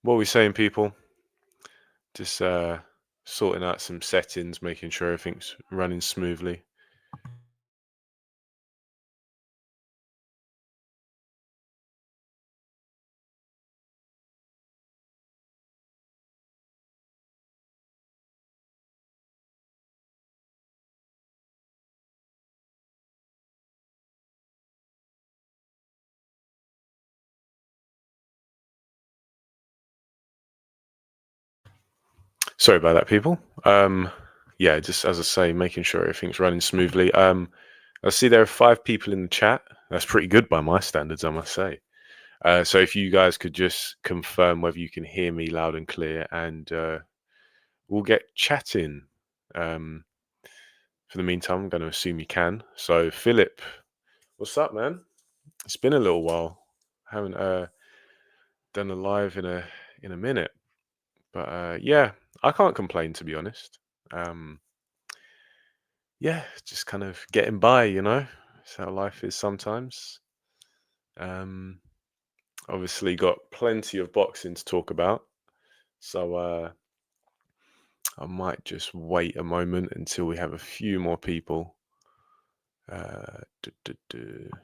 What are we saying, people? Just sorting out some settings, making sure everything's running smoothly. Sorry about that, people. Yeah, just as I say, making sure everything's running smoothly. I see there are 5 people in the chat. That's pretty good by my standards, I must say. So if you guys could just confirm whether you can hear me loud and clear, and we'll get chatting. Um, for the meantime, I'm going to assume you can. So Philip, what's up, man? It's been a little while. I haven't done a live in a minute. But yeah, I can't complain, to be honest. Um, yeah, just kind of getting by, you know. That's how life is sometimes. Um, Obviously, got plenty of boxing to talk about, so I might just wait a moment until we have a few more people. Duh, duh, duh.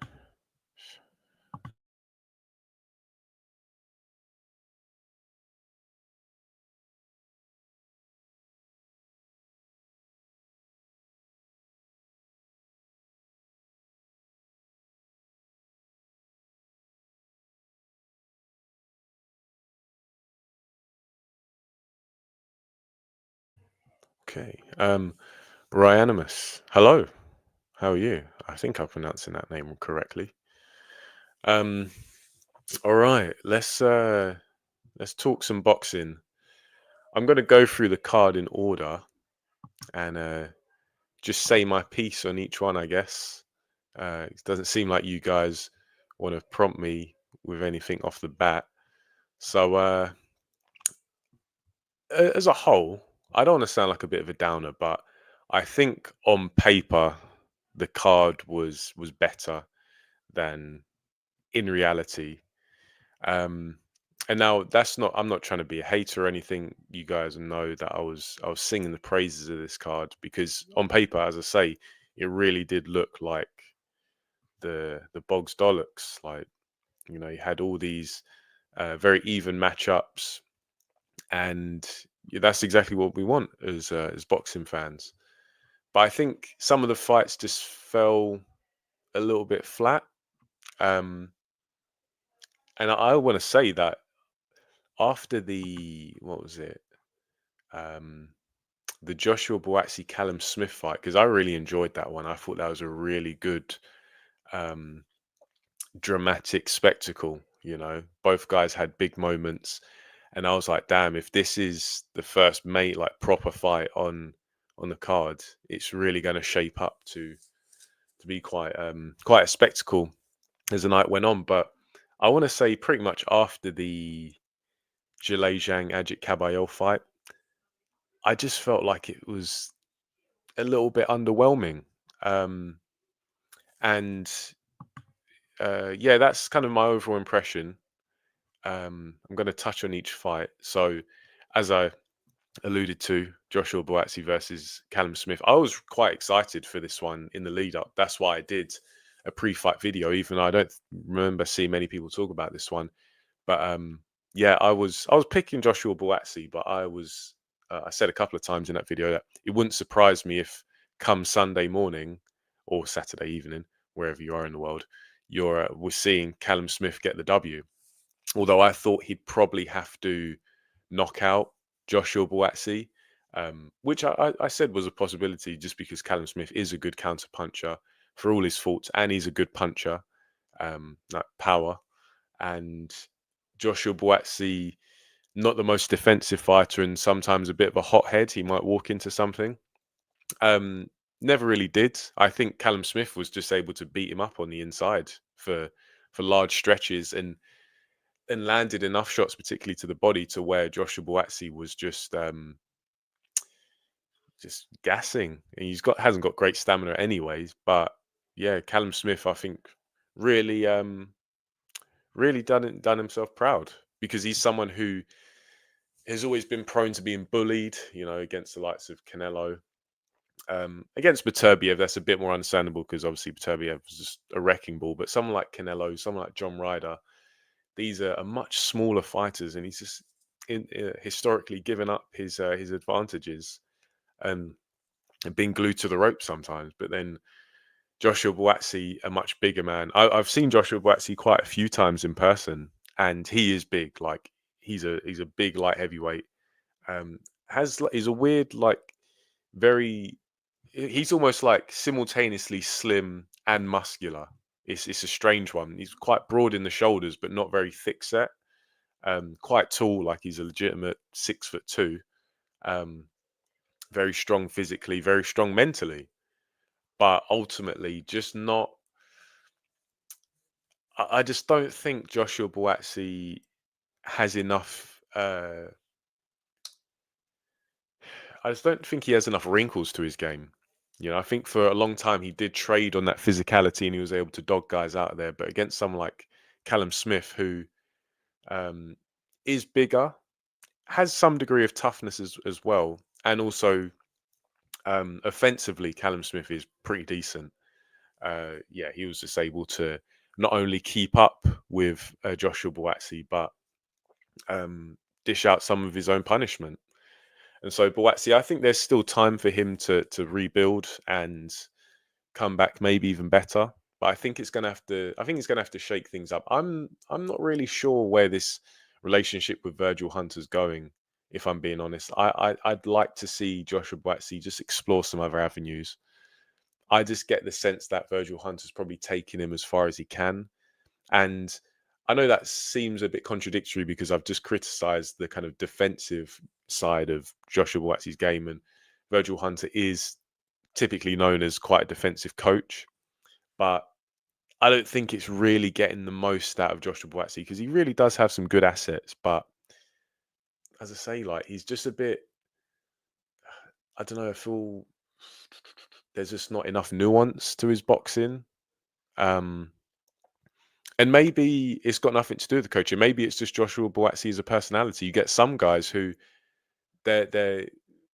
Okay. Ryanimus, hello. How are you? I think I'm pronouncing that name correctly. Um, all right. Let's talk some boxing. I'm going to go through the card in order and just say my piece on each one, I guess. It doesn't seem like you guys want to prompt me with anything off the bat. So, as a whole, I don't want to sound like a bit of a downer, but I think on paper the card was better than in reality. Um, and now that's not. I'm not trying to be a hater or anything. You guys know that I was singing the praises of this card because on paper, as I say, it really did look like the Bogs Dollocks. Like you had all these very even matchups, and yeah, that's exactly what we want as boxing fans. But I think some of the fights just fell a little bit flat. Um, and I want to say that after the what was it? Um, the Joshua Buatsi Callum Smith fight, because I really enjoyed that one. I thought that was a really good um, dramatic spectacle. Both guys had big moments, and I was like, damn, if this is the first mate like proper fight on the card, it's really going to shape up to be quite a spectacle as the night went on. But I want to say pretty much after the Zhang Ajit Kabayel fight, I just felt like it was a little bit underwhelming. Um, and yeah, that's kind of my overall impression. I'm going to touch on each fight. So, as I alluded to, Joshua Buatsi versus Callum Smith, I was quite excited for this one in the lead up. That's why I did a pre-fight video, even though I don't remember seeing many people talk about this one. But yeah, I was picking Joshua Buatsi, but I said a couple of times in that video that it wouldn't surprise me if come Sunday morning or Saturday evening, wherever you are in the world, we're seeing Callum Smith get the W. Although I thought he'd probably have to knock out Joshua Buatsi, which I said was a possibility just because Callum Smith is a good counter puncher for all his faults, and he's a good puncher, like power. And Joshua Buatsi, not the most defensive fighter, and sometimes a bit of a hothead. He might walk into something. Um, Never really did. I think Callum Smith was just able to beat him up on the inside for large stretches and landed enough shots, particularly to the body, to where Joshua Buatsi was just gassing. And hasn't got great stamina anyways. But yeah, Callum Smith, I think, really really done himself proud because he's someone who has always been prone to being bullied, against the likes of Canelo. Against Beterbiev, that's a bit more understandable because obviously Beterbiev was just a wrecking ball. But someone like Canelo, someone like John Ryder, these are much smaller fighters, and he's just historically given up his advantages and being glued to the rope sometimes. But then Joshua Buatsi, a much bigger man. I've seen Joshua Buatsi quite a few times in person, and he is big. Like he's a big light heavyweight. Um, is a weird very. He's almost like simultaneously slim and muscular. It's a strange one. He's quite broad in the shoulders, but not very thick set. Quite tall, like he's a legitimate 6'2". Um, very strong physically, very strong mentally, but ultimately just not. I just don't think Joshua Buatsi has enough. I just don't think he has enough wrinkles to his game. I think for a long time he did trade on that physicality and he was able to dog guys out of there. But against someone like Callum Smith, who um, is bigger, has some degree of toughness as well, and also offensively, Callum Smith is pretty decent. Yeah, he was just able to not only keep up with Joshua Buatsi, but dish out some of his own punishment. And so Buatsi, I think there's still time for him to rebuild and come back maybe even better. But I think it's gonna have to. I think it's gonna have to shake things up. I'm not really sure where this relationship with Virgil Hunter's going. If I'm being honest, I'd like to see Joshua Buatsi just explore some other avenues. I just get the sense that Virgil Hunter's probably taking him as far as he can. And I know that seems a bit contradictory because I've just criticized the kind of defensive side of Joshua Buatsi's game. And Virgil Hunter is typically known as quite a defensive coach. But I don't think it's really getting the most out of Joshua Buatsi because he really does have some good assets. But as I say, like he's just a bit, I don't know, I feel there's just not enough nuance to his boxing. Um, And maybe it's got nothing to do with the coaching. Maybe it's just Joshua Buatsi as a personality. You get some guys who they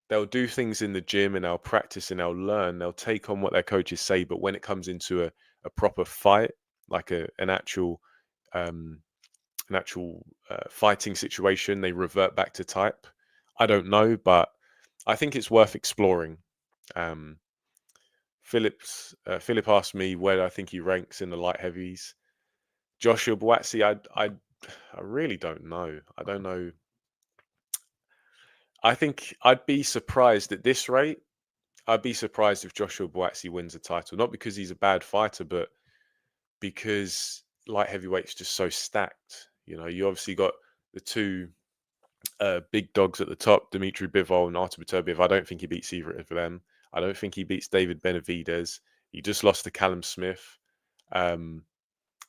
they'll do things in the gym and they'll practice and they'll learn. They'll take on what their coaches say, but when it comes into a proper fight, like an actual um, fighting situation, they revert back to type. I don't know, but I think it's worth exploring. Um, Philip asked me where I think he ranks in the light heavies. Joshua Buatsi, I really don't know. I don't know. I think I'd be surprised at this rate. I'd be surprised if Joshua Buatsi wins a title, not because he's a bad fighter, but because light heavyweight's just so stacked. You obviously got the two big dogs at the top, Dmitry Bivol and Artur Beterbiev. I don't think he beats either of them. I don't think he beats David Benavidez. He just lost to Callum Smith. Um,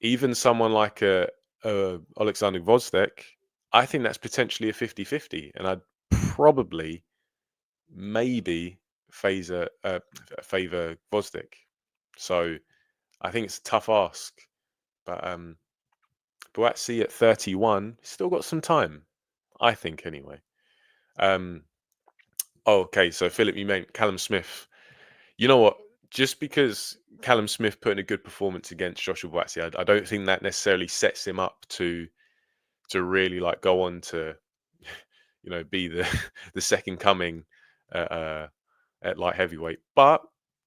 Even someone like Alexander Gvozdyk, I think that's potentially a 50-50, and I'd probably maybe favor Gvozdyk. So I think it's a tough ask, but Buatsi at 31 still got some time, I think anyway. Um, okay, so Philip, you meant Callum Smith. You know what? Just because Callum Smith put in a good performance against Joshua Buatsi, I don't think that necessarily sets him up to really like go on to be the the second coming uh, at light heavyweight. But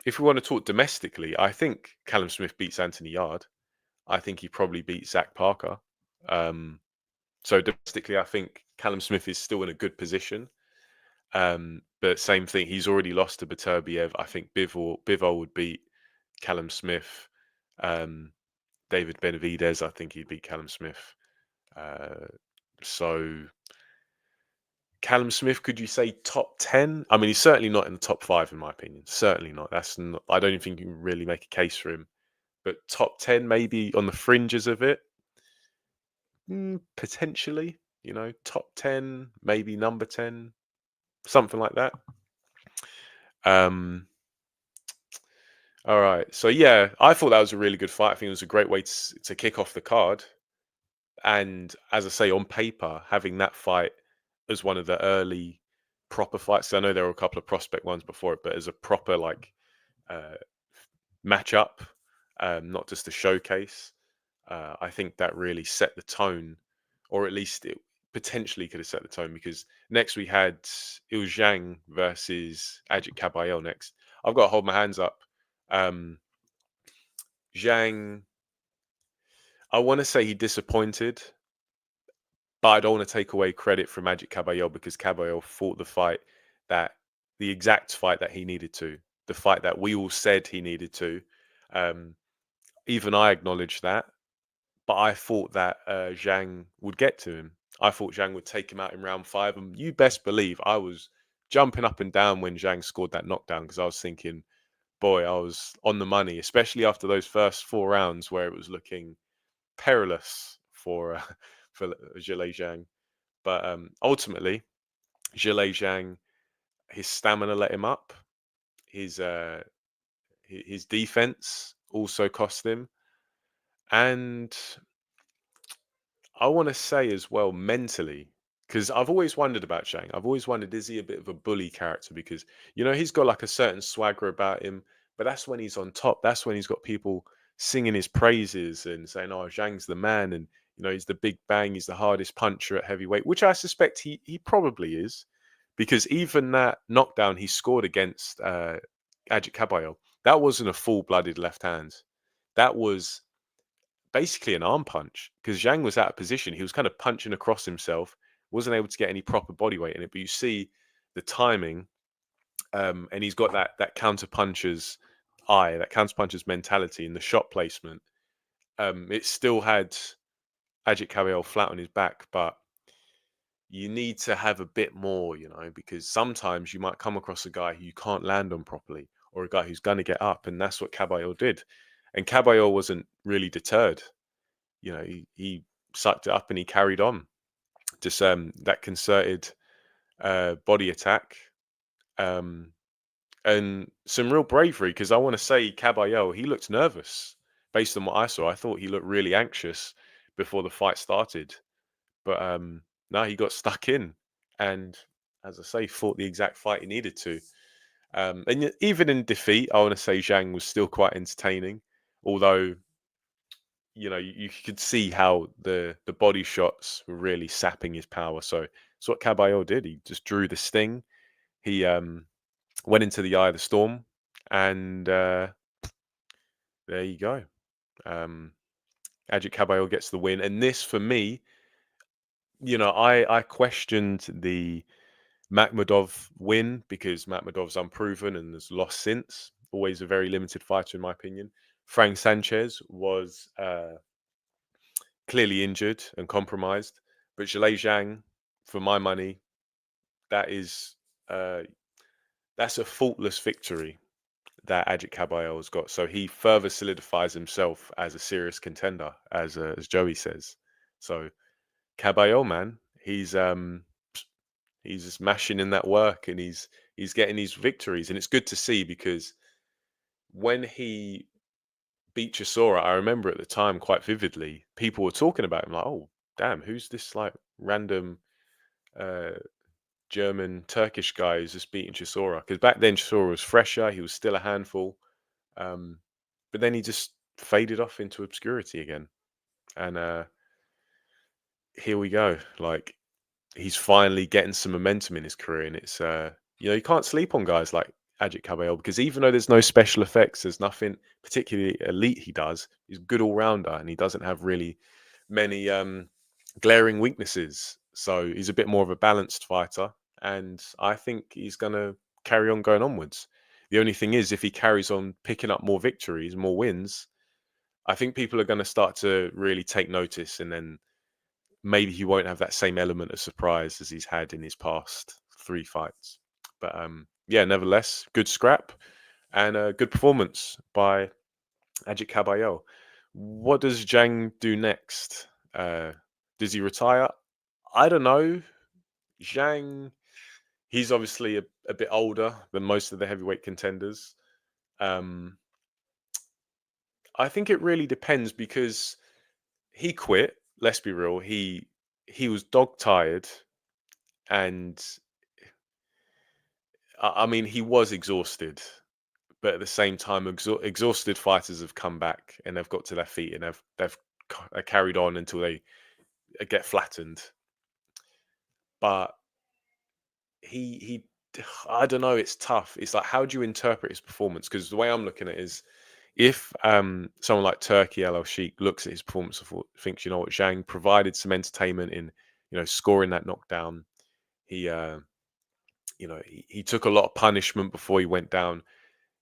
if we want to talk domestically, I think Callum Smith beats Anthony Yard. I think he probably beats Zach Parker. Um, so domestically, I think Callum Smith is still in a good position. But same thing, he's already lost to Beterbiev. I think Bivol would beat Callum Smith. Um, David Benavidez, I think he'd beat Callum Smith. Uh, so Callum Smith, could you say top 10? I mean, he's certainly not in the top five, in my opinion. Certainly not. That's not, I don't even think you can really make a case for him. But top 10, maybe on the fringes of it, potentially. Top 10, maybe number 10, something like that. Um, all right. So, yeah, I thought that was a really good fight. I think it was a great way to kick off the card. And as I say, on paper, having that fight as one of the early proper fights. I know there were a couple of prospect ones before it, but as a proper like uh, matchup, not just a showcase. I think that really set the tone, or at least it potentially could have set the tone because next we had it was Zhang versus Ajit Kabayel next. I've got to hold my hands up. Um, Zhang, I want to say he disappointed, but I don't want to take away credit from Ajit Kabayel because Kabayel fought that the exact fight that he needed to, the fight that we all said he needed to. Um, Even I acknowledge that. But I thought that Zhang would get to him. I thought Zhang would take him out in round 5, and you best believe I was jumping up and down when Zhang scored that knockdown because I was thinking, boy, I was on the money, especially after those first 4 rounds where it was looking perilous for for Zhilei Zhang. But ultimately, Zhilei Zhang, his stamina let him up. His his defense also cost him, and I want to say as well mentally, because I've always wondered about Shang. I've always wondered, is he a bit of a bully character? Because, he's got like a certain swagger about him, but that's when he's on top. That's when he's got people singing his praises and saying, oh, Zhang's the man. And, he's the big bang. He's the hardest puncher at heavyweight, which I suspect he probably is. Because even that knockdown he scored against Ajit Kabayel, that wasn't a full blooded left hand. That was basically an arm punch because Zhang was out of position. He was kind of punching across himself, wasn't able to get any proper body weight in it. But you see the timing, and he's got that counter puncher's eye, that counter puncher's mentality, and the shot placement. It still had Ajit Kabayel flat on his back, but you need to have a bit more, because sometimes you might come across a guy who you can't land on properly, or a guy who's going to get up, and that's what Kabayel did. And Kabayel wasn't really deterred. He sucked it up and he carried on. Just that concerted body attack, um, and some real bravery. Because I want to say Caballero, he looked nervous based on what I saw. I thought he looked really anxious before the fight started, but no, he got stuck in, and as I say, fought the exact fight he needed to. Even in defeat, I want to say Zhang was still quite entertaining, although you could see how the body shots were really sapping his power. So it's what Caballero did. He just drew the sting. He went into the eye of the storm, and there you go. Ajit Caballero gets the win, and this for me, I questioned the Makhmudov win because Makhmudov's unproven and has lost since. Always a very limited fighter, in my opinion. Frank Sanchez was clearly injured and compromised. But Zhilei Zhang, for my money, that is uh, that's a faultless victory that Ajit Kabayel has got. So he further solidifies himself as a serious contender, as Joey says. So Kabayel, man, he's just mashing in that work and he's getting these victories, and it's good to see because when he beat Chisora, I remember at the time quite vividly, people were talking about him like, "Oh, damn, who's this like random uh, German Turkish guy who's just beating Chisora?" Because back then Chisora was fresher, he was still a handful, um, but then he just faded off into obscurity again. And here we go, like he's finally getting some momentum in his career, and it's you can't sleep on guys like Ajit Caballero because even though there's no special effects, there's nothing particularly elite he does. He's a good all rounder, and he doesn't have really many glaring weaknesses. So he's a bit more of a balanced fighter, and I think he's gonna carry on going onwards. The only thing is, if he carries on picking up more victories, more wins, I think people are going to start to really take notice, and then maybe he won't have that same element of surprise as he's had in his past 3 fights. But yeah, nevertheless, good scrap and a good performance by Ajit Caballero. What does Zhang do next? Does he retire? I don't know. Zhang, he's obviously a bit older than most of the heavyweight contenders. Um, I think it really depends because he quit. Let's be real. He was dog tired, And I mean, he was exhausted, but at the same time, exhausted fighters have come back and they've got to their feet and carried on until they get flattened. But he I don't know. It's tough. It's like, how do you interpret his performance? Because the way I'm looking at it is, if someone like Turkey El Sheikh looks at his performance and thinks, you know what, Zhang provided some entertainment in, scoring that knockdown. He he took a lot of punishment before he went down.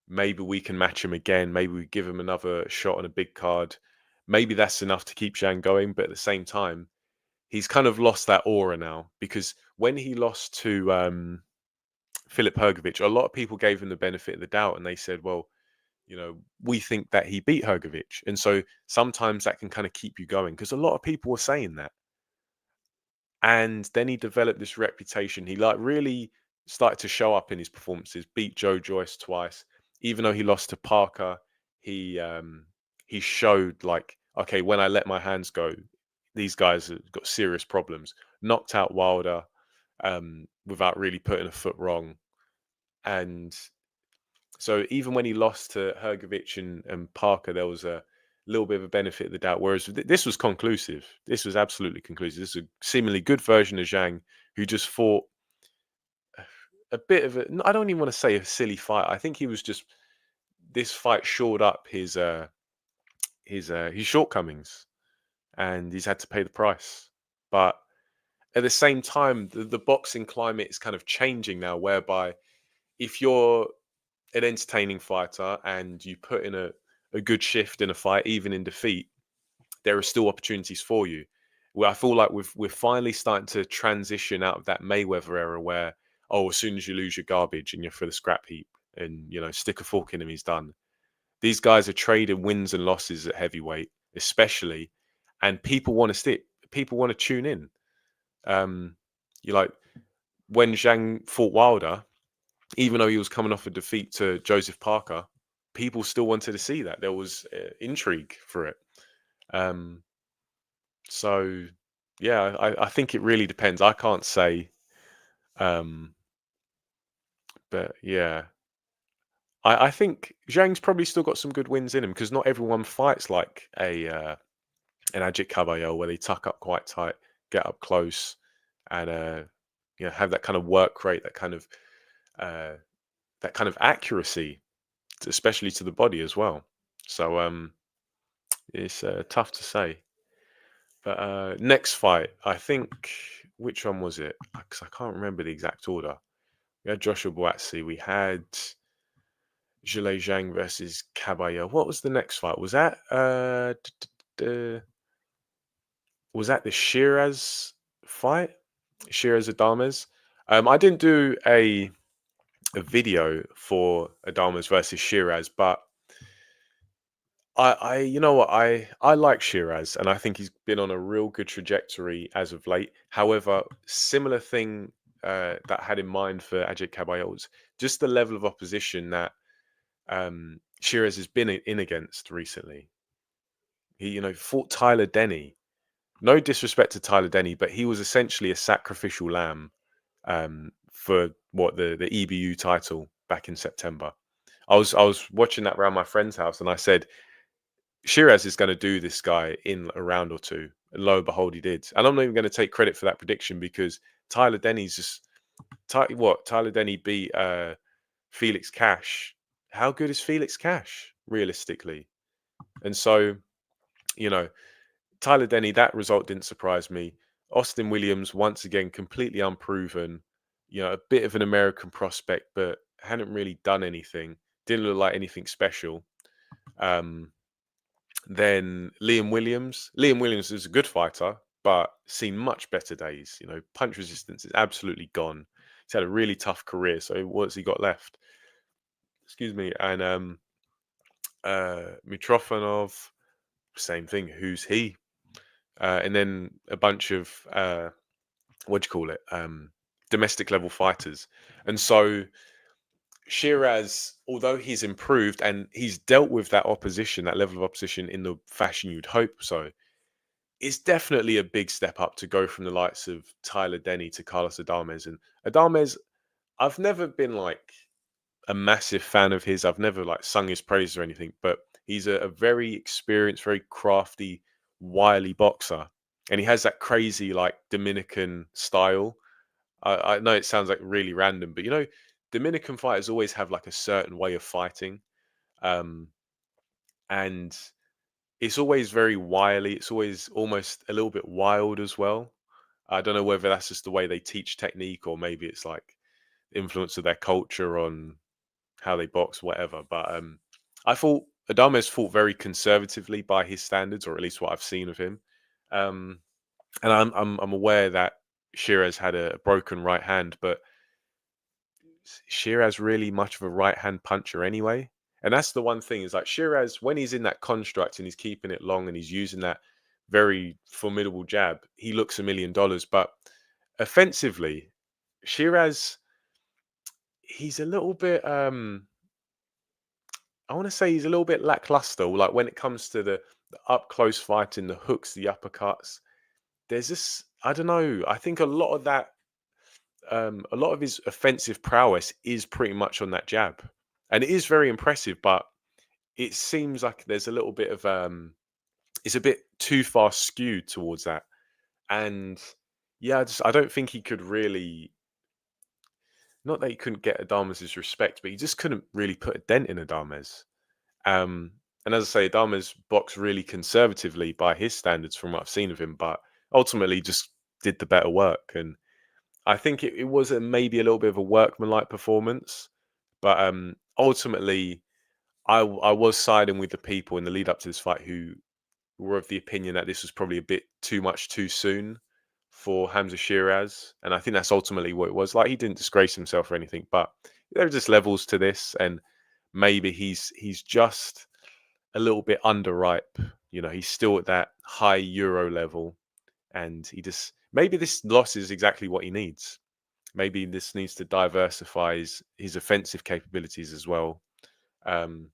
Maybe we can match him again. Maybe we give him another shot on a big card. Maybe that's enough to keep Zhang going. But at the same time, he's kind of lost that aura now, because when he lost to Filip Hrgović, a lot of people gave him the benefit of the doubt and they said, well, we think that he beat Hrgović. And so sometimes that can kind of keep you going, because a lot of people were saying that. And then he developed this reputation. He like really started to show up in his performances, beat Joe Joyce twice. Even though he lost to Parker, he showed like, okay, when I let my hands go, these guys have got serious problems. Knocked out Wilder without really putting a foot wrong. And so even when he lost to Hrgović and Parker, there was a little bit of a benefit of the doubt. Whereas this was conclusive. This was absolutely conclusive. This is a seemingly good version of Zhang, who just fought a bit of a, I don't even want to say a silly fight. I think he was just, this fight shored up his shortcomings, and he's had to pay the price. But at the same time, the boxing climate is kind of changing now, whereby if you're an entertaining fighter and you put in a good shift in a fight, even in defeat, there are still opportunities for you. Well, I feel like we're finally starting to transition out of that Mayweather era where, oh, as soon as you lose your garbage and you're for the scrap heap and, stick a fork in him, he's done. These guys are trading wins and losses at heavyweight, especially, and people want to stick. People want to tune in. You like, when Zhang fought Wilder, even though he was coming off a defeat to Joseph Parker, people still wanted to see that. There was intrigue for it. So, yeah, I think it really depends. I can't say, um, but yeah, I think Zhang's probably still got some good wins in him, because not everyone fights like an Ajit Caballero, where they tuck up quite tight, get up close, and have that kind of work rate, uh, that kind of accuracy, especially to the body as well. So it's tough to say. But next fight, I think, which one was it? Because I can't remember the exact order. We had Joshua Buatsi. We had Zhilei Zhang versus Caballero. What was the next fight? Was that was that the Shiraz fight? Shiraz Adames. I didn't do a video for Adames versus Shiraz, but you know what, I like Shiraz, and I think he's been on a real good trajectory as of late. However, similar thing that I had in mind for Ajit Caballero was just the level of opposition that Shiraz has been in against recently. He, fought Tyler Denny. No disrespect to Tyler Denny, but he was essentially a sacrificial lamb for what the EBU title back in September. I was watching that around my friend's house, and I said, Shiraz is going to do this guy in a round or two. And lo and behold, he did. And I'm not even going to take credit for that prediction, because Tyler Denny's just Tyler Denny beat Felix Cash. How good is Felix Cash realistically? And so, you know, Tyler Denny, that result didn't surprise me. Austin Williams, once again, completely unproven. A bit of an American prospect, but hadn't really done anything. Didn't look like anything special. Then Liam Williams. Liam Williams is a good fighter, but seen much better days. Punch resistance is absolutely gone. He's had a really tough career. So what's he got left? Excuse me. And Mitrofanov, same thing. Who's he? And then a bunch of what do you call it? Domestic level fighters. And so Shiraz, although he's improved and he's dealt with that opposition, that level of opposition, in the fashion you'd hope so, it's definitely a big step up to go from the likes of Tyler Denny to Carlos Adames. And Adames, I've never been like a massive fan of his. I've never like sung his praises or anything, but he's a very experienced, very crafty, wily boxer. And he has that crazy like Dominican style. I know it sounds like really random, but Dominican fighters always have like a certain way of fighting. Um, and it's always very wily. It's always almost a little bit wild as well. I don't know whether that's just the way they teach technique or maybe it's like the influence of their culture on how they box, whatever. But I thought Adames fought very conservatively by his standards, or at least what I've seen of him. Um, and I'm aware that Shiraz had a broken right hand, but Shiraz really much of a right hand puncher anyway. And that's the one thing is like Shiraz, when he's in that construct and he's keeping it long and he's using that very formidable jab, he looks $1 million. But offensively, Shiraz, he's a little bit I want to say he's a little bit lackluster. Like when it comes to the up close fighting, the hooks, the uppercuts, there's this, I don't know. I think a lot of his offensive prowess is pretty much on that jab. And it is very impressive, but it seems like there's a little bit of it's a bit too far skewed towards that. And yeah, I don't think he could really, not that he couldn't get Adames' respect, but he just couldn't really put a dent in Adames. Um, and as I say, Adames boxed really conservatively by his standards from what I've seen of him, but ultimately just did the better work. And I think it was maybe a little bit of a workmanlike performance, but ultimately, I was siding with the people in the lead up to this fight who were of the opinion that this was probably a bit too much too soon for Hamza Shiraz, and I think that's ultimately what it was. Like he didn't disgrace himself or anything, but there are just levels to this, and maybe he's just a little bit underripe. He's still at that high Euro level, and he just maybe this loss is exactly what he needs. Maybe this needs to diversify his offensive capabilities as well. Um,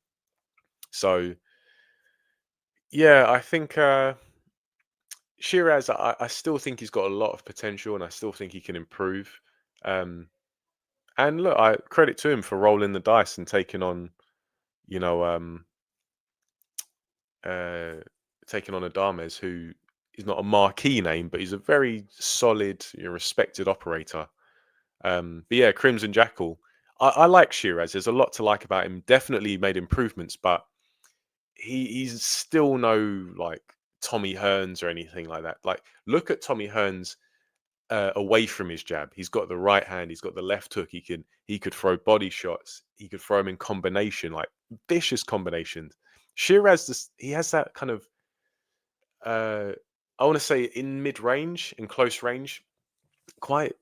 so yeah, I think Shiraz, I still think he's got a lot of potential, and I still think he can improve. Um, and look, I credit to him for rolling the dice and you know, um, uh, taking on Adames, who is not a marquee name, but he's a very solid, respected operator. But yeah, Crimson Jackal. I like Shiraz. There's a lot to like about him. Definitely made improvements, but he's still no like Tommy Hearns or anything like that. Like, look at Tommy Hearns away from his jab. He's got the right hand. He's got the left hook. He could throw body shots. He could throw them in combination, like vicious combinations. Shiraz, he has that kind of uh, I want to say in mid range, in close range, quite.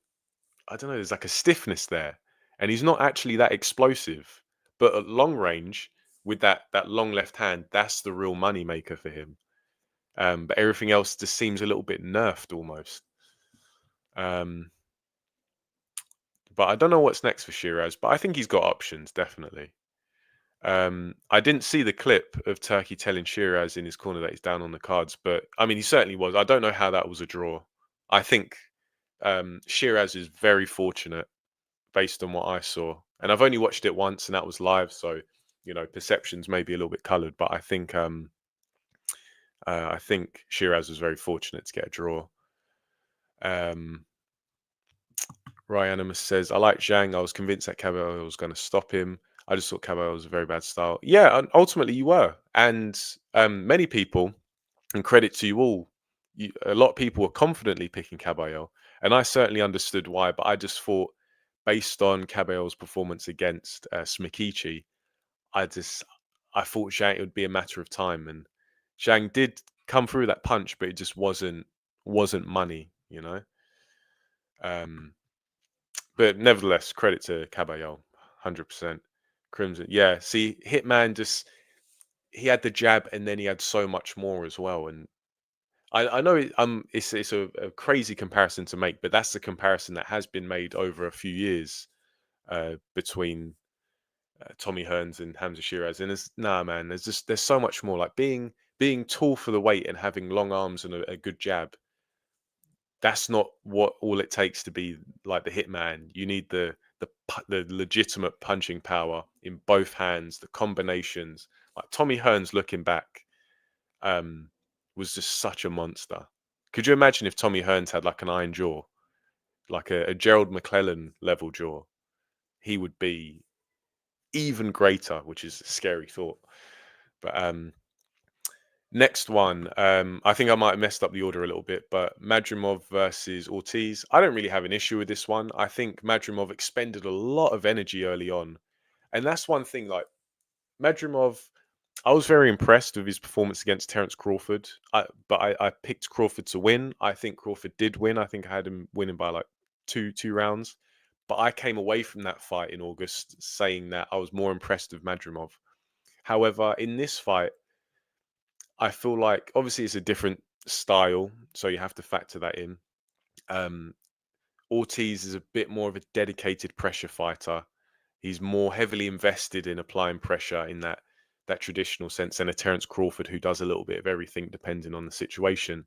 I don't know. There's like a stiffness there, and he's not actually that explosive. But at long range, with that long left hand, that's the real money maker for him. But everything else just seems a little bit nerfed almost. Um, but I don't know what's next for Shiraz, but I think he's got options definitely. I didn't see the clip of Turkey telling Shiraz in his corner that he's down on the cards, but I mean he certainly was. I don't know how that was a draw. I think Shiraz is very fortunate based on what I saw, and I've only watched it once, and that was live, so perceptions may be a little bit coloured, but I think Shiraz was very fortunate to get a draw. Um, Ryan says, I like Zhang. I was convinced that Cabello was going to stop him. I just thought Cabello was a very bad style. Yeah, and ultimately you were. And many people, and credit to you all, a lot of people were confidently picking Cabello. And I certainly understood why, but I just thought, based on Cabello's performance against Smikichi, I thought Zhang, it would be a matter of time. And Zhang did come through that punch, but it just wasn't money. Um, But nevertheless, credit to Caballero, 100%. Crimson. Yeah, see, Hitman just he had the jab and then he had so much more as well. And I know it's a crazy comparison to make, but that's the comparison that has been made over a few years between Tommy Hearns and Hamza Shiraz. And it's nah, man. There's so much more. Like being tall for the weight and having long arms and a good jab, that's not what all it takes to be like the hitman. You need the legitimate punching power in both hands, the combinations. Like Tommy Hearns looking back, um, was just such a monster. Could you imagine if Tommy Hearns had like an iron jaw, like a Gerald McClellan level jaw? He would be even greater, which is a scary thought. But next one, I think I might have messed up the order a little bit, but Madrimov versus Ortiz. I don't really have an issue with this one. I think Madrimov expended a lot of energy early on, and that's one thing. Like Madrimov, I was very impressed with his performance against Terence Crawford. But I picked Crawford to win. I think Crawford did win. I think I had him winning by like two rounds. But I came away from that fight in August saying that I was more impressed with Madrimov. However, in this fight, I feel like obviously it's a different style, so you have to factor that in. Um, Ortiz is a bit more of a dedicated pressure fighter. He's more heavily invested in applying pressure in that traditional sense than a Terence Crawford who does a little bit of everything depending on the situation.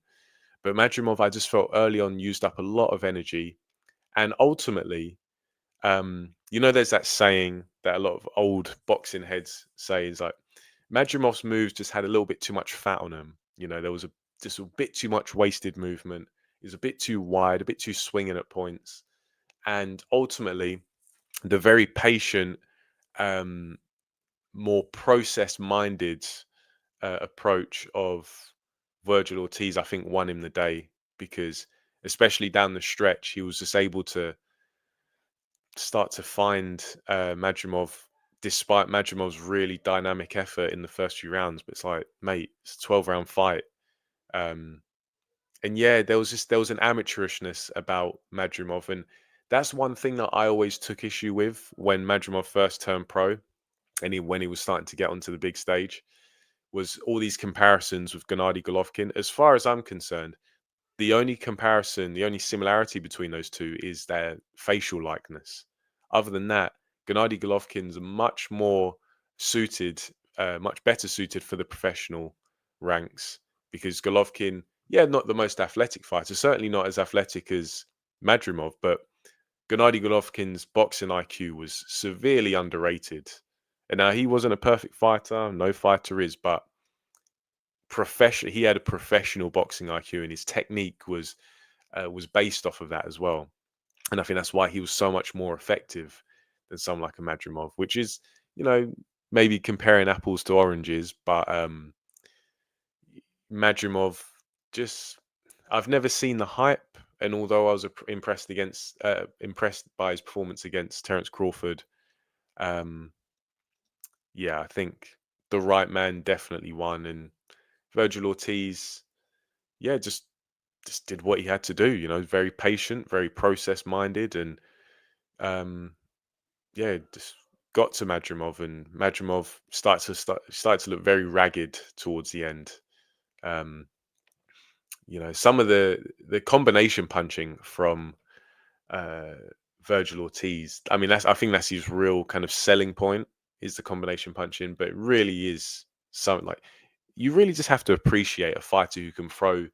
But Madrimov, I just felt early on used up a lot of energy, and ultimately, there's that saying that a lot of old boxing heads say is like Madrimov's moves just had a little bit too much fat on them. There was just a bit too much wasted movement. It was a bit too wide, a bit too swinging at points, and ultimately, the very patient, um, more process-minded approach of Virgil Ortiz, I think, won him the day because, especially down the stretch, he was just able to start to find Madrimov, despite Madrimov's really dynamic effort in the first few rounds. But it's like, mate, it's a 12-round fight. Um, and yeah, there was an amateurishness about Madrimov, and that's one thing that I always took issue with when Madrimov first turned pro, and when he was starting to get onto the big stage, was all these comparisons with Gennady Golovkin. As far as I'm concerned, the only comparison, the only similarity between those two is their facial likeness. Other than that, Gennady Golovkin's much more suited, much better suited for the professional ranks because Golovkin, yeah, not the most athletic fighter, certainly not as athletic as Madrimov, but Gennady Golovkin's boxing IQ was severely underrated. And now he wasn't a perfect fighter, no fighter is, but he had a professional boxing IQ, and his technique was based off of that as well. And I think that's why he was so much more effective than someone like a Madrimov, which is, you know, maybe comparing apples to oranges, but Madrimov just I've never seen the hype, and although I was impressed by his performance against Terence Crawford, um, yeah, I think the right man definitely won, and Virgil Ortiz, yeah, just did what he had to do. Very patient, very process minded, and um, yeah, just got to Madrimov, and Madrimov started to look very ragged towards the end. Um, some of the combination punching from uh, Virgil Ortiz. I mean, I think that's his real kind of selling point is the combination punching, but it really is something like you really just have to appreciate a fighter who can throw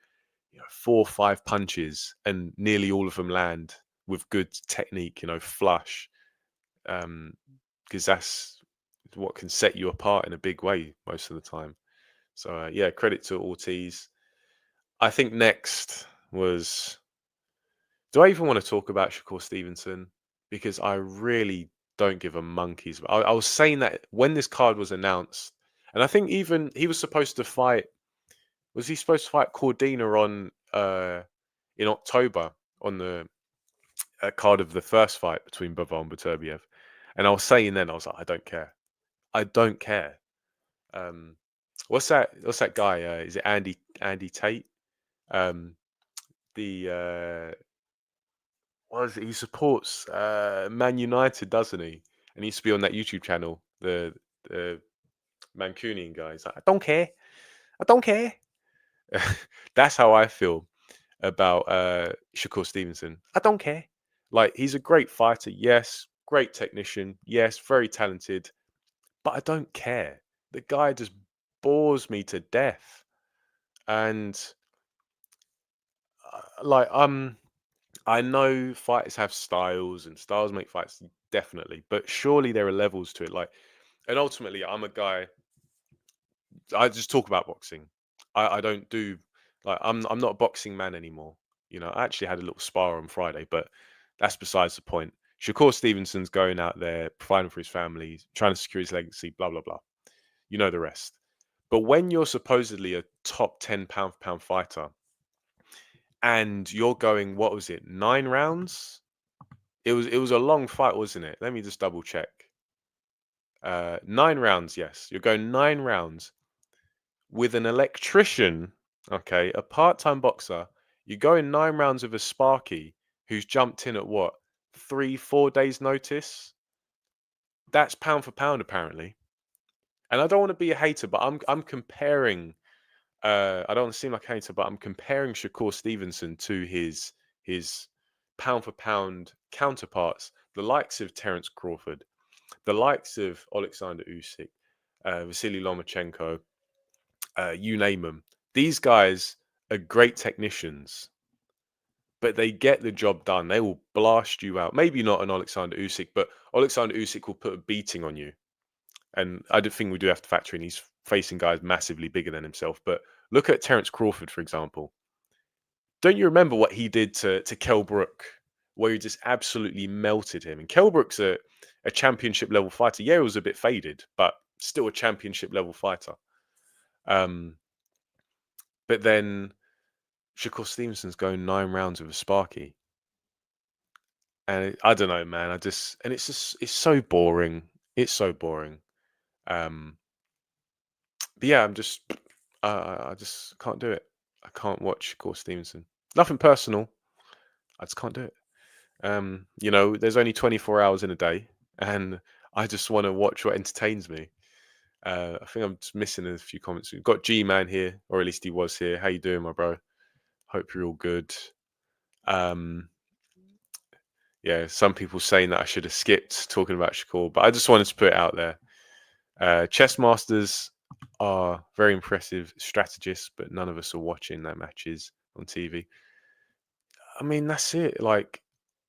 4 or 5 punches and nearly all of them land with good technique, flush, because that's what can set you apart in a big way most of the time. So yeah, credit to Ortiz. I think next was. Do I even want to talk about Shakur Stevenson? Because I really don't give a monkey's. I was saying that when this card was announced, and I think even he was supposed to fight. Was he supposed to fight Cordina on in October on the card of the first fight between Bivol and Beterbiev? And I was saying then, I was like, I don't care. I don't care. Um, what's that guy? Is it Andy Tate? Um, the what is it? He supports Man United, doesn't he? And he used to be on that YouTube channel, the Mancunian guy. He's like, I don't care. I don't care. That's how I feel about Shakur Stevenson. I don't care. Like he's a great fighter, yes, great technician, yes, very talented, but I don't care. The guy just bores me to death. And like I know fights have styles and styles make fights definitely, but surely there are levels to it. Like, and ultimately, I'm a guy. I just talk about boxing. I don't do like I'm not a boxing man anymore. You know, I actually had a little spar on Friday, but that's besides the point. Shakur Stevenson's going out there, providing for his family, trying to secure his legacy, blah blah blah. You know the rest. But when you're supposedly a top 10 pound for pound fighter and you're going, what was it, 9 rounds? It was a long fight, wasn't it? Let me just double check. 9 rounds, yes. You're going 9 rounds with an electrician, okay, a part-time boxer. You're going 9 rounds with a Sparky who's jumped in at what, 3, 4 days notice? That's pound for pound, apparently. And I don't want to be a hater, but I'm comparing. I don't want to seem like a hater, but I'm comparing Shakur Stevenson to his pound for pound counterparts, the likes of Terence Crawford, the likes of Alexander Usyk, Vasily Lomachenko, you name them. These guys are great technicians, but they get the job done. They will blast you out. Maybe not an Alexander Usyk, but Alexander Usyk will put a beating on you. And I do think we do have to factor in he's facing guys massively bigger than himself. But look at Terence Crawford, for example. Don't you remember what he did to Kell Brook, where he just absolutely melted him? And Kell Brook's a championship level fighter. Yeah, he was a bit faded, but still a championship level fighter. Um, but then Shakur Stevenson's going 9 rounds with a Sparky. And I don't know, man. And it's just, it's so boring. It's so boring. Um, but yeah, I just can't do it. I can't watch Shakur Stevenson. Nothing personal. I just can't do it. There's only 24 hours in a day, and I just want to watch what entertains me. I think I'm just missing a few comments. We've got G Man here, or at least he was here. How you doing, my bro? Hope you're all good. Um, yeah, some people saying that I should have skipped talking about Shakur, but I just wanted to put it out there. Chess masters are very impressive strategists, but none of us are watching their matches on TV. I mean, that's it. Like,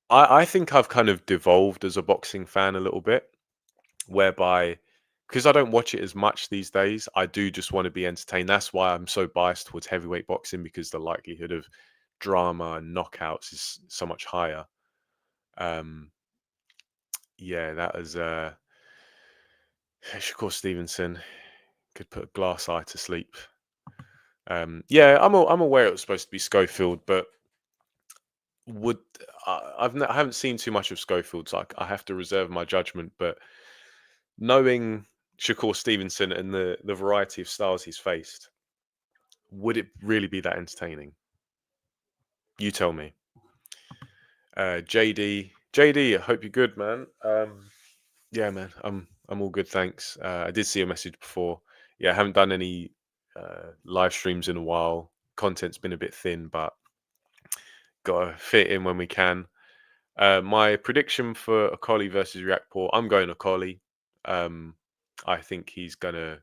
I think I've kind of devolved as a boxing fan a little bit, whereby because I don't watch it as much these days, I do just want to be entertained. That's why I'm so biased towards heavyweight boxing because the likelihood of drama and knockouts is so much higher. Um, yeah, that was Shakur Stevenson could put a glass eye to sleep. Yeah, I'm aware it was supposed to be Schofield, but would I haven't seen too much of Schofield, so I have to reserve my judgment. But knowing Shakur Stevenson and the variety of styles he's faced, would it really be that entertaining? You tell me. JD, I hope you're good, man. Yeah, man, I'm all good, thanks. I did see a message before. Yeah, I haven't done any live streams in a while. Content's been a bit thin, but gotta fit in when we can. My prediction for Akoli versus Reactpor, I'm going Akoli. Um, I think he's gonna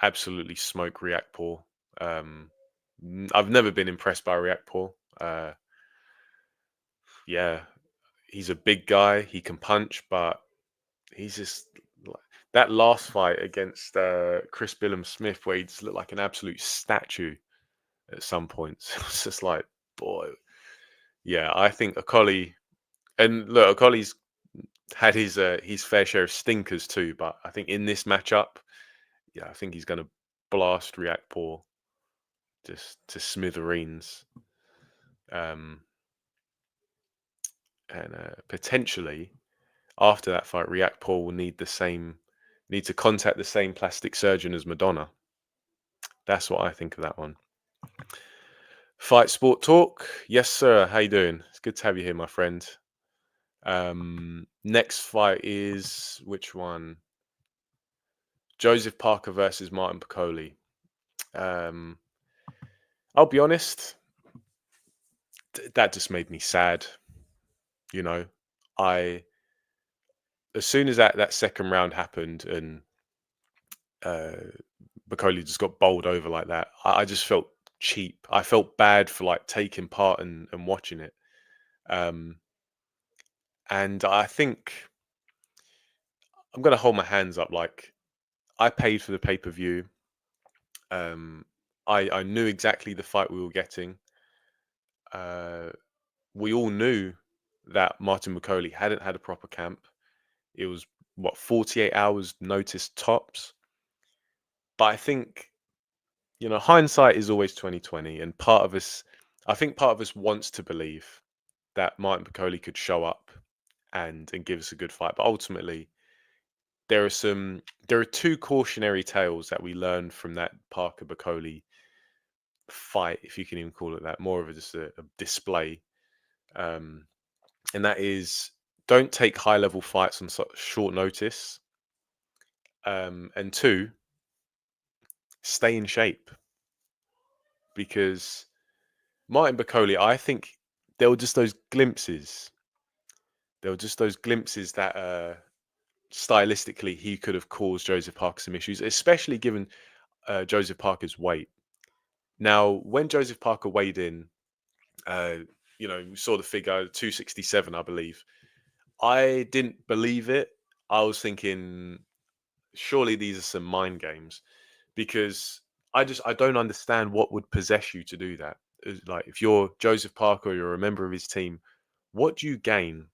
absolutely smoke Reactpor. I've never been impressed by Reactpor. Yeah, he's a big guy. He can punch, but he's just that last fight against Chris Billum Smith, where he just looked like an absolute statue at some points. It was just like, boy, yeah. I think Akoli, and look, Akoli's had his fair share of stinkers too, but I think in this matchup, yeah, I think he's going to blast Reactpor just to smithereens, um, and potentially after that fight, Reactpor will need to contact the same plastic surgeon as Madonna. That's what I think of that one. Fight Sport Talk, yes sir. How you doing? It's good to have you here, my friend. Next fight is which one? Joseph Parker versus Martin Piccoli. Um, I'll be honest, that just made me sad. You know, I as soon as that second round happened and uh, Bacoli just got bowled over like that. I just felt cheap. I felt bad for like taking part and watching it. Um, and I think I'm gonna hold my hands up. Like I paid for the pay per view. Um, I knew exactly the fight we were getting. Uh, we all knew that Martin McCauley hadn't had a proper camp. It was what 48 hours notice tops. But I think hindsight is always 2020, and I think part of us wants to believe that Martin McCauley could show up and give us a good fight. But ultimately, there are two cautionary tales that we learned from that Parker Bacoli fight, if you can even call it that, more of just a display. Um, and that is, don't take high level fights on such short notice. And two, stay in shape, because Martin Bacoli, I think there were just those glimpses. There were just those glimpses that stylistically he could have caused Joseph Parker some issues, especially given Joseph Parker's weight. Now, when Joseph Parker weighed in, uh, we saw the figure 267, I believe. I didn't believe it. I was thinking, surely these are some mind games, because I don't understand what would possess you to do that. Like if you're Joseph Parker or you're a member of his team, what do you gain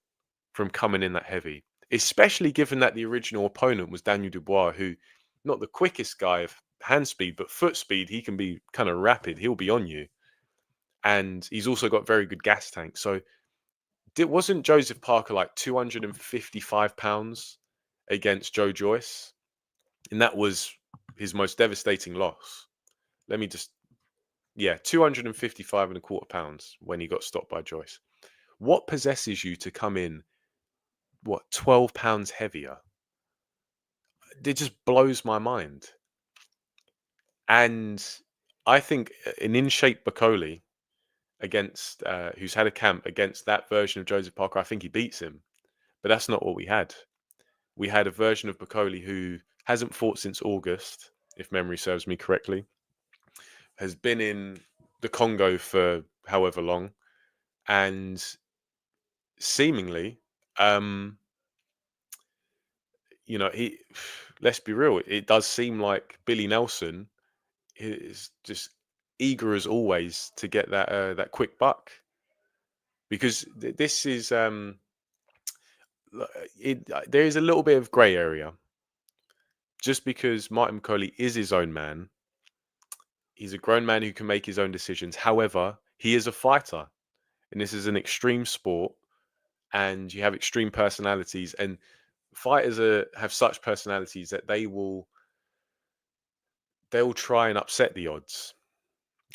from coming in that heavy? Especially given that the original opponent was Daniel Dubois, who not the quickest guy of hand speed, but foot speed, he can be kind of rapid. He'll be on you. And he's also got very good gas tank. So wasn't Joseph Parker like 255 pounds against Joe Joyce? And that was his most devastating loss. Let me just, yeah, 255 and a quarter pounds when he got stopped by Joyce. What possesses you to come in, 12 pounds heavier? It just blows my mind. And I think an in shape Bacoli against, who's had a camp against that version of Joseph Parker, I think he beats him. But that's not what we had. We had a version of Bacoli who hasn't fought since August, if memory serves me correctly, has been in the Congo for however long, and seemingly, um, he. Let's be real. It does seem like Billy Nelson is just eager as always to get that quick buck, because this is there is a little bit of grey area. Just because Martin McCauley is his own man, he's a grown man who can make his own decisions. However, he is a fighter, and this is an extreme sport, and you have extreme personalities. And fighters have such personalities that they'll try and upset the odds,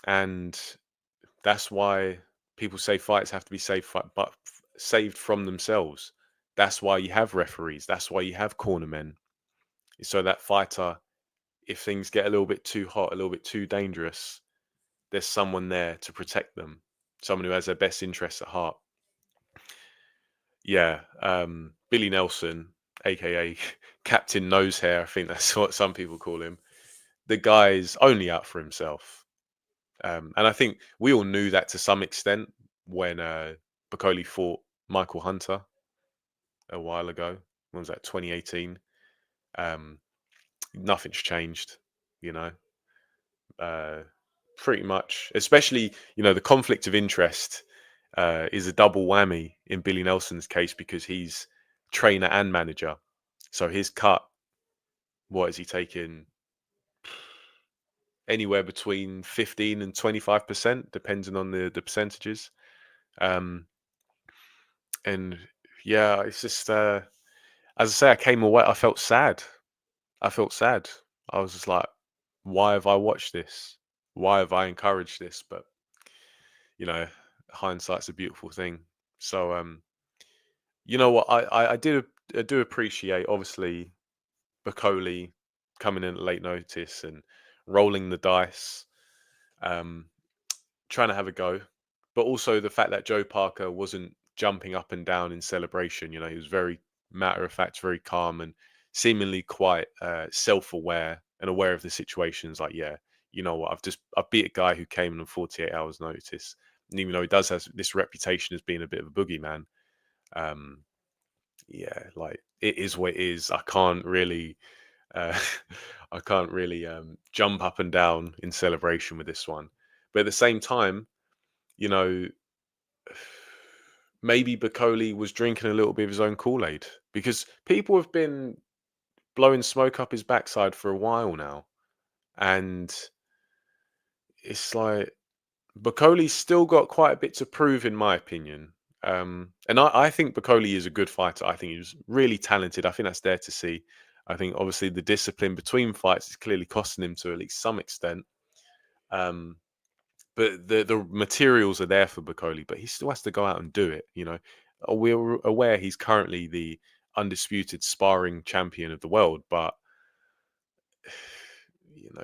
and that's why people say fights have to be but saved from themselves. That's why you have referees. That's why you have cornermen, so that fighter, if things get a little bit too hot, a little bit too dangerous, there's someone there to protect them, someone who has their best interests at heart. Yeah, Billy Nelson, aka Captain Nosehair, I think that's what some people call him. The guy's only out for himself, and I think we all knew that to some extent when Bacoli fought Michael Hunter a while ago. When was that? 2018. Um, Nothing's changed, you know. Uh, Pretty much, especially the conflict of interest is a double whammy in Billy Nelson's case, because he's trainer and manager. So his cut, what is he taking? Anywhere between 15 and 25%, depending on the percentages. Um, and yeah, it's just as I say, I came away. I felt sad. I felt sad. I was just like, why have I watched this? Why have I encouraged this? But you know, hindsight's a beautiful thing. So you know what, I do appreciate, obviously, Bacoli coming in at late notice and rolling the dice, um, trying to have a go, but also the fact that Joe Parker wasn't jumping up and down in celebration. He was very matter of fact, very calm, and seemingly quite self-aware and aware of the situations. Like, yeah, you know what? I've beat a guy who came in on 48 hours notice, and even though he does have this reputation as being a bit of a boogeyman, um, yeah, like it is what it is. I can't really, uh, I can't really jump up and down in celebration with this one. But at the same time, you know, maybe Bacoli was drinking a little bit of his own Kool-Aid, because people have been blowing smoke up his backside for a while now, and it's like Bacoli's still got quite a bit to prove, in my opinion. And I think Bacoli is a good fighter. I think he's really talented. I think that's there to see. I think obviously the discipline between fights is clearly costing him to at least some extent. Um, but the materials are there for Bacoli, but he still has to go out and do it. We're aware he's currently the undisputed sparring champion of the world, but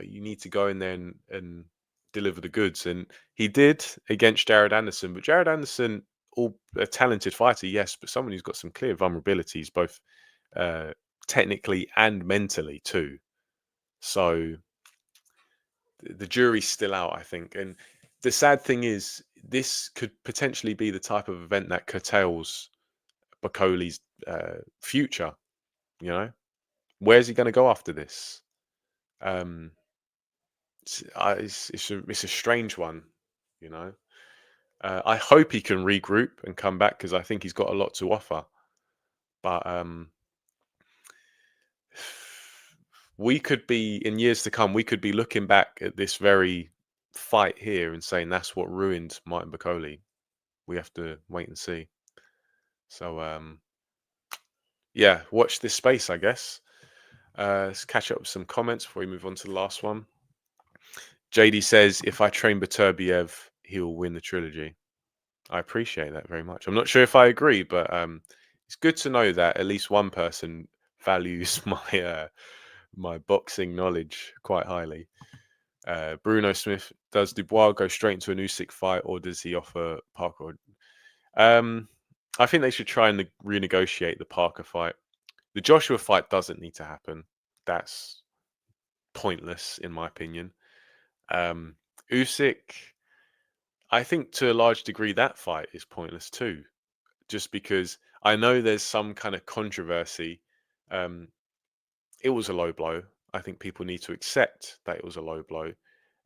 you need to go in there and deliver the goods. And he did against Jared Anderson, but Jared Anderson, all a talented fighter, yes, but someone who's got some clear vulnerabilities, both uh, technically and mentally too. So the jury's still out, I think. And the sad thing is, this could potentially be the type of event that curtails Bacoli's future. You know, where's he going to go after this? Um, it's a strange one. You know, I hope he can regroup and come back, because I think he's got a lot to offer. But we could be, in years to come, we could be looking back at this very fight here and saying that's what ruined Martin Bacoli. We have to wait and see. So yeah, watch this space, I guess. Let's catch up with some comments before we move on to the last one. JD says, if I train Beterbiev, he will win the trilogy. I appreciate that very much. I'm not sure if I agree, but it's good to know that at least one person values my boxing knowledge quite highly. Bruno Smith, does Dubois go straight into a Usyk fight, or does he offer Parker? I think they should try and renegotiate the Parker fight. The Joshua fight doesn't need to happen. That's pointless, in my opinion. Usyk, I think to a large degree that fight is pointless too, just because I know there's some kind of controversy. Um, it was a low blow. I think people need to accept that it was a low blow,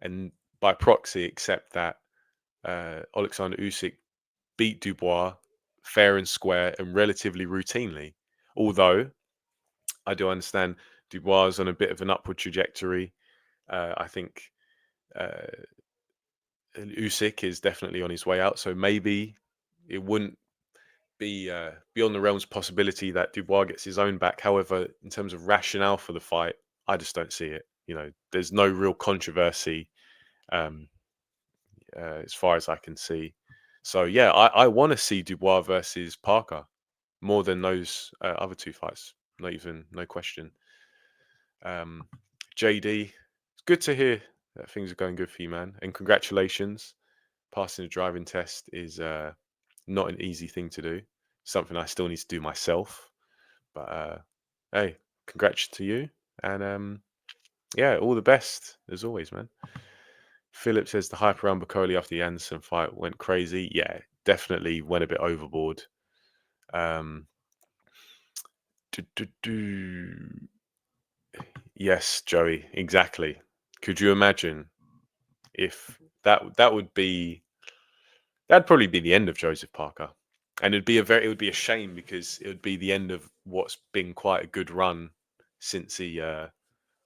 and by proxy accept that Alexander Usyk beat Dubois fair and square and relatively routinely. Although I do understand Dubois is on a bit of an upward trajectory. I think uh, Usyk is definitely on his way out, so maybe it wouldn't be beyond the realms of possibility that Dubois gets his own back. However, in terms of rationale for the fight, I just don't see it. There's no real controversy um, as far as I can see. So yeah, I want to see Dubois versus Parker more than those other two fights. No question. Um, JD, it's good to hear that things are going good for you, man, and congratulations. Passing the driving test is not an easy thing to do. Something I still need to do myself. But hey, congrats to you, and yeah, all the best as always, man. Philip says the hype around Bacoli after the Anderson fight went crazy. Yeah, definitely went a bit overboard. Um, do, do, do. Yes, Joey, exactly. Could you imagine if that would be, that'd probably be the end of Joseph Parker, and it would be a shame, because it would be the end of what's been quite a good run since he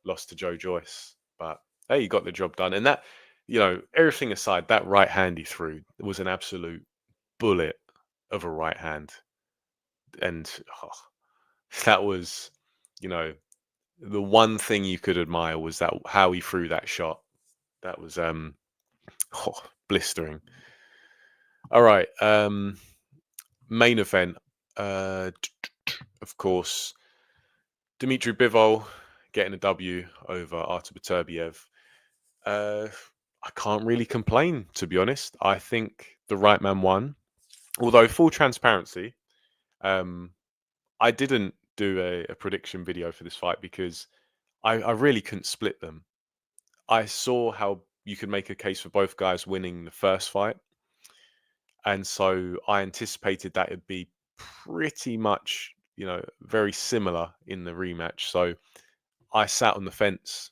lost to Joe Joyce. But hey, he got the job done, and that, everything aside, that right hand he threw was an absolute bullet of a right hand, and that was, you know, the one thing you could admire was that how he threw that shot. That was blistering. All right, main event. Of course, Dmitry Bivol getting a W over Artur Beterbiev. Uh, I can't really complain, to be honest. I think the right man won. Although, full transparency, I didn't do a prediction video for this fight, because I really couldn't split them. I saw how you could make a case for both guys winning the first fight, and so I anticipated that it'd be pretty much, very similar in the rematch. So I sat on the fence.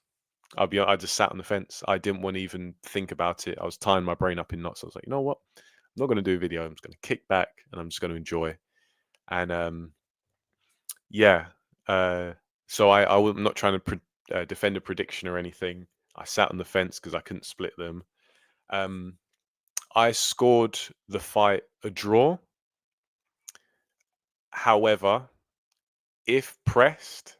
I just sat on the fence. I didn't want to even think about it. I was tying my brain up in knots. I was like, you know what? I'm not going to do a video. I'm just going to kick back and I'm just going to enjoy. And yeah, uh, so I was not trying to defend a prediction or anything. I sat on the fence because I couldn't split them. Um, I scored the fight a draw. However, if pressed,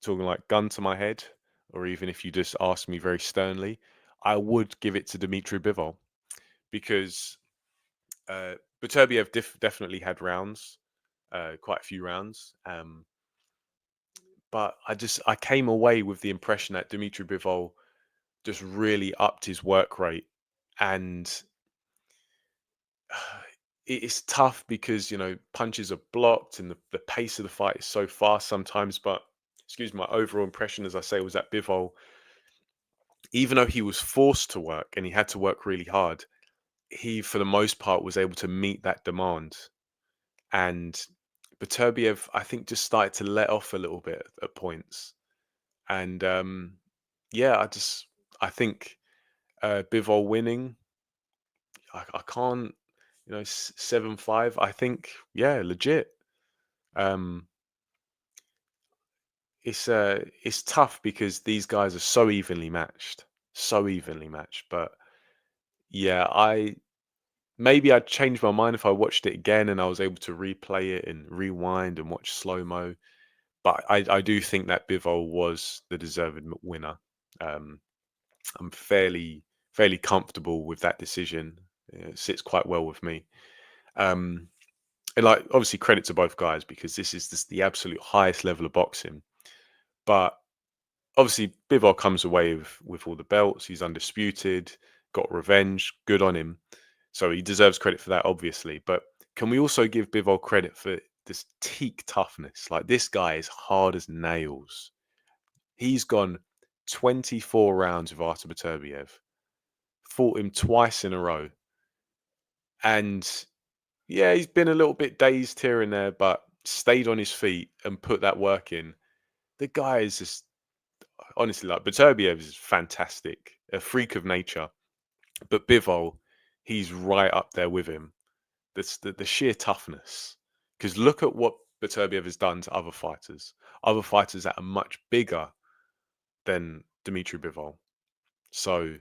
talking like gun to my head, or even if you just ask me very sternly, I would give it to Dmitry Bivol because uh, Beterbiev definitely had rounds, quite a few rounds. But I came away with the impression that Dmitry Bivol just really upped his work rate, and it's tough because punches are blocked and the pace of the fight is so fast sometimes. But excuse me, my overall impression, as I say, was that Bivol, even though he was forced to work and he had to work really hard, he for the most part was able to meet that demand. And Beterbiev, I think, just started to let off a little bit at points. And yeah, I think Bivol winning, I can't, 7-5. I think, yeah, legit. Um, it's tough because these guys are so evenly matched. But yeah, I maybe I'd change my mind if I watched it again and I was able to replay it and rewind and watch slow mo. But I do think that Bivol was the deserved winner. Um, I'm fairly comfortable with that decision. It sits quite well with me. Um, and like obviously credit to both guys because this is just the absolute highest level of boxing. But obviously Bivol comes away with all the belts. He's undisputed, got revenge. Good on him. So he deserves credit for that, obviously. But can we also give Bivol credit for this teak toughness? Like this guy is hard as nails. He's gone 24 rounds with Artur Beterbiev, fought him twice in a row, and yeah, he's been a little bit dazed here and there, but stayed on his feet and put that work in. The guy is just honestly like Beterbiev is fantastic, a freak of nature. But Bivol, he's right up there with him. That's the sheer toughness. Because look at what Beterbiev has done to other fighters that are much bigger than Dmitry Bivol. So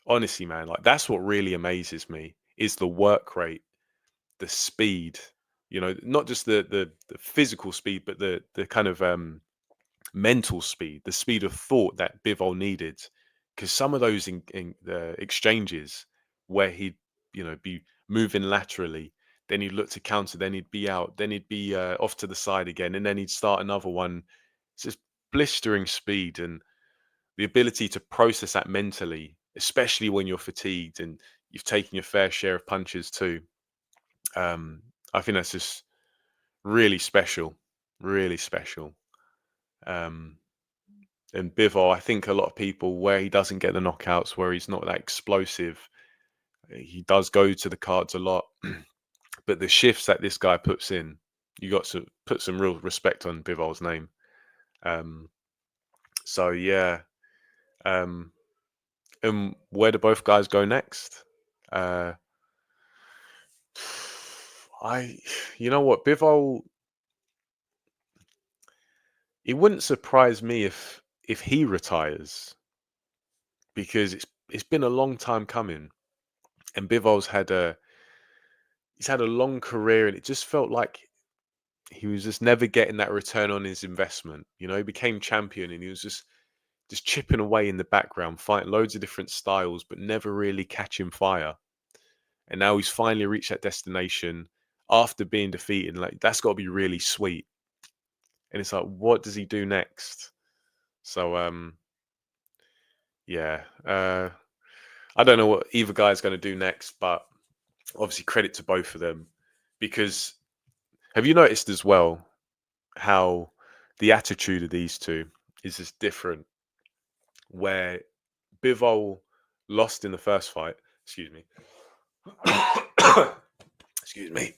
honestly, man, like that's what really amazes me is the work rate, the speed. Not just the physical speed, but the kind of mental speed, the speed of thought that Bivol needed. Because some of those in the exchanges where he'd be moving laterally, then he'd look to counter, then he'd be out, then he'd be off to the side again, and then he'd start another one. It's just blistering speed and the ability to process that mentally, especially when you're fatigued and you've taken your fair share of punches too. Um, I think that's just really special, really special. Um, and Bivol, I think a lot of people where he doesn't get the knockouts, where he's not that explosive, he does go to the cards a lot. But the shifts that this guy puts in, you got to put some real respect on Bivol's name. Um, so yeah. Um, and where do both guys go next? Uh, I, you know what, Bivol. It wouldn't surprise me if he retires because it's been a long time coming, and Bivol's he's had a long career, and it just felt like he was just never getting that return on his investment. He became champion, and he was just chipping away in the background, fighting loads of different styles, but never really catching fire. And now he's finally reached that destination after being defeated. Like that's got to be really sweet. And it's like, what does he do next? So yeah, I don't know what either guy is going to do next, but obviously credit to both of them because have you noticed as well how the attitude of these two? is just different. Where Bivol lost in the first fight. Excuse me. Excuse me.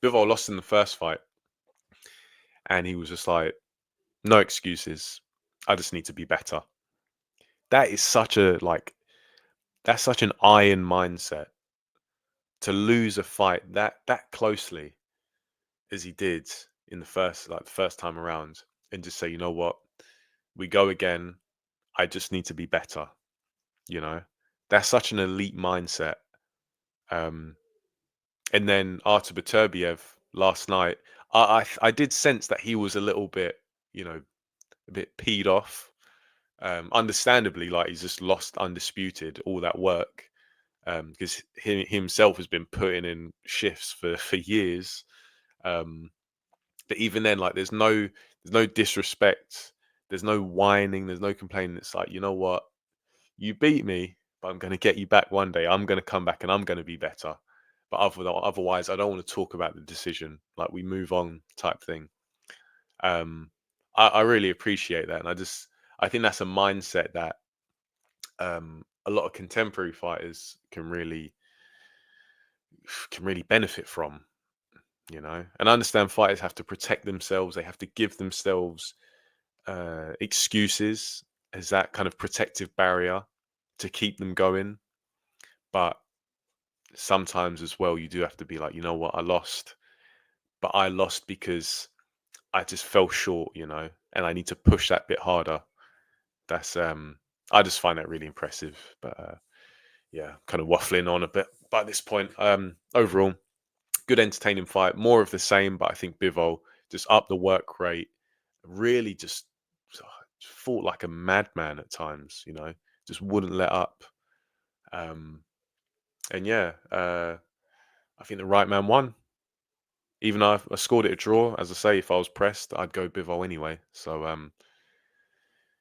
Bivol lost in the first fight, and he was just like, "No excuses. I just need to be better." That is such a like. That's such an iron mindset to lose a fight that closely as he did in the first time around, and just say, "You know what? We go again. I just need to be better." You know, that's such an elite mindset. Um, and then Artur Beterbiev last night, I did sense that he was a little bit, you know, a bit peed off. Understandably, like he's just lost undisputed all that work, because he himself has been putting in shifts for years. Um, but even then, like there's no disrespect, there's no whining, there's no complaining. It's like, you know what, you beat me, but I'm going to get you back one day. I'm going to come back and I'm going to be better. But otherwise, I don't want to talk about the decision. Like we move on, type thing. Um, I really appreciate that, and I think that's a mindset that a lot of contemporary fighters can really benefit from. You know, and I understand fighters have to protect themselves. They have to give themselves excuses as that kind of protective barrier to keep them going. But sometimes as well, you do have to be like, you know what, I lost, but I lost because I just fell short, you know, and I need to push that bit harder. That's I just find that really impressive. But yeah, kind of waffling on a bit by this point. Overall, good entertaining fight, more of the same, but I think Bivol just upped the work rate, really just fought like a madman at times, you know, just wouldn't let up. Um, and yeah, I think the right man won. Even though I scored it a draw, as I say, if I was pressed, I'd go Bivol anyway. So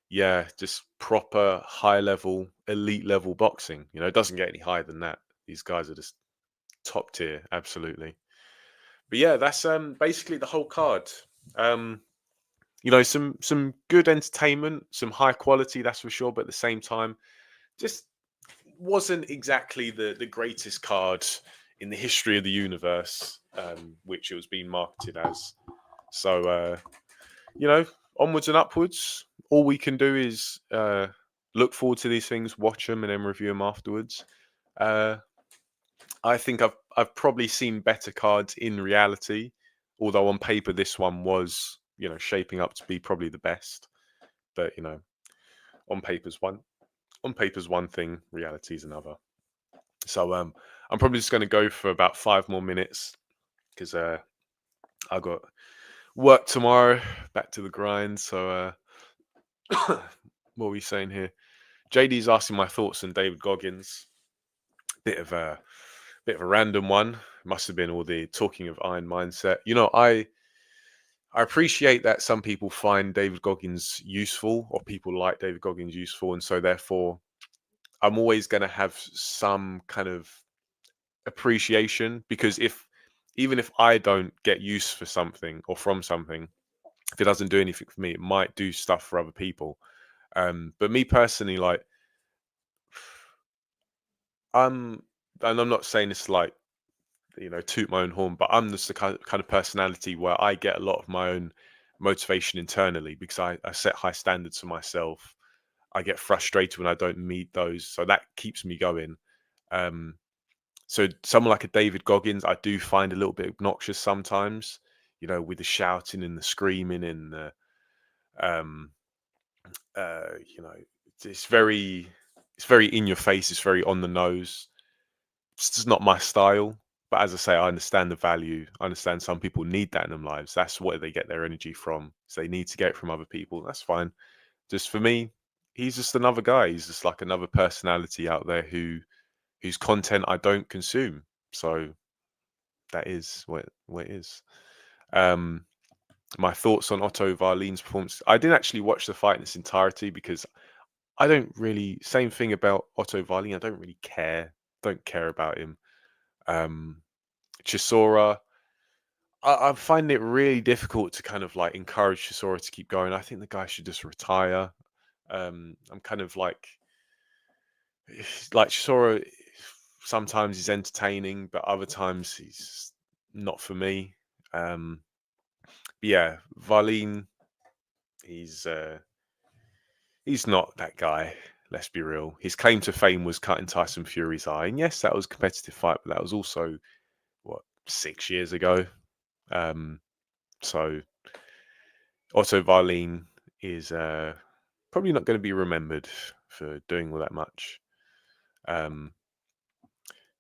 yeah, just proper high level, elite level boxing. You know, it doesn't get any higher than that. These guys are just top tier, absolutely. But yeah, that's basically the whole card. Um, you know, some good entertainment, some high quality, that's for sure. But at the same time, just wasn't exactly the greatest card in the history of the universe, which it was being marketed as. So you know, onwards and upwards. All we can do is look forward to these things, watch them, and then review them afterwards. Uh, I think I've probably seen better cards in reality, although on paper this one was, you know, shaping up to be probably the best. But you know, on paper's one on paper's one thing, reality is another. So I'm probably just going to go for about 5 more minutes because I got work tomorrow, back to the grind. So what are we saying here? JD's asking my thoughts on David Goggins. Bit of a bit of a random one. Must have been all the talking of iron mindset. You know, I appreciate that some people find David Goggins useful, or people like David Goggins useful, and so therefore I'm always going to have some kind of appreciation, because if even if I don't get use for something or from something, if it doesn't do anything for me, it might do stuff for other people. But me personally, like I'm, and I'm not saying this like, you know, toot my own horn, but I'm just the kind of personality where I get a lot of my own motivation internally because I set high standards for myself. I get frustrated when I don't meet those, so that keeps me going. Um, so someone like a David Goggins, I do find a little bit obnoxious sometimes, you know, with the shouting and the screaming and the, um, you know, it's very, it's very in your face. It's very on the nose. It's just not my style. But as I say, I understand the value. I understand some people need that in their lives. That's where they get their energy from. So they need to get it from other people. That's fine. Just for me, he's just another guy. He's just like another personality out there whose content I don't consume. So that is what it is. Um, my thoughts on Otto Varlin's performance. I didn't actually watch the fight in its entirety because I don't really. Same thing about Otto Varlin. I don't really care. Don't care about him. Um, Chisora. I find it really difficult to kind of like encourage Chisora to keep going. I think the guy should just retire. I'm kind of like Chisora. Sometimes he's entertaining, but other times he's not for me. Um, but yeah, Varlin, he's uh, he's not that guy. Let's be real. His claim to fame was cutting Tyson Fury's eye, and yes, that was a competitive fight, but that was also what 6 years ago. Um, so Otto Varlin is probably not going to be remembered for doing all that much. Um,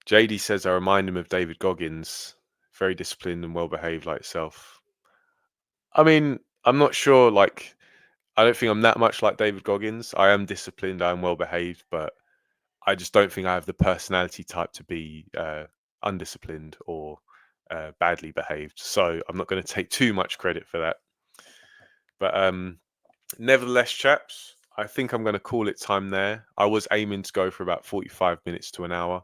JD says I remind him of David Goggins, very disciplined and well behaved like yourself. I mean, I'm not sure. Like, I don't think I'm that much like David Goggins. I am disciplined. I am well behaved, but I just don't think I have the personality type to be undisciplined or badly behaved. So I'm not going to take too much credit for that. But nevertheless, chaps, I think I'm going to call it time there. I was aiming to go for about 45 minutes to an hour.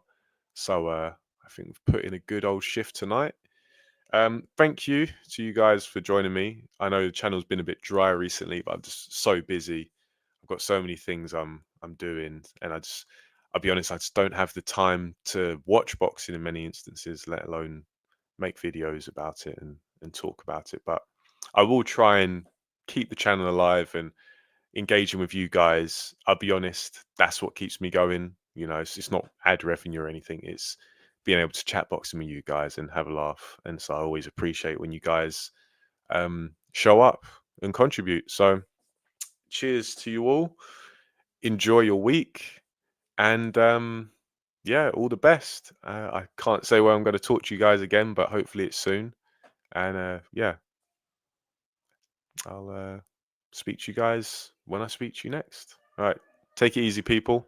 So I think we've put in a good old shift tonight. Thank you to you guys for joining me. I know the channel's been a bit dry recently, but I'm just so busy. I've got so many things I'm doing, and I'll be honest, I just don't have the time to watch boxing in many instances, let alone make videos about it and talk about it. But I will try and keep the channel alive and engaging with you guys. I'll be honest, that's what keeps me going. You know, it's not ad revenue or anything. It's being able to chat boxing with you guys and have a laugh. And so I always appreciate when you guys show up and contribute. So cheers to you all. Enjoy your week. And yeah, all the best. I can't say where I'm going to talk to you guys again, but hopefully it's soon. And yeah, I'll speak to you guys when I speak to you next. All right. Take it easy, people.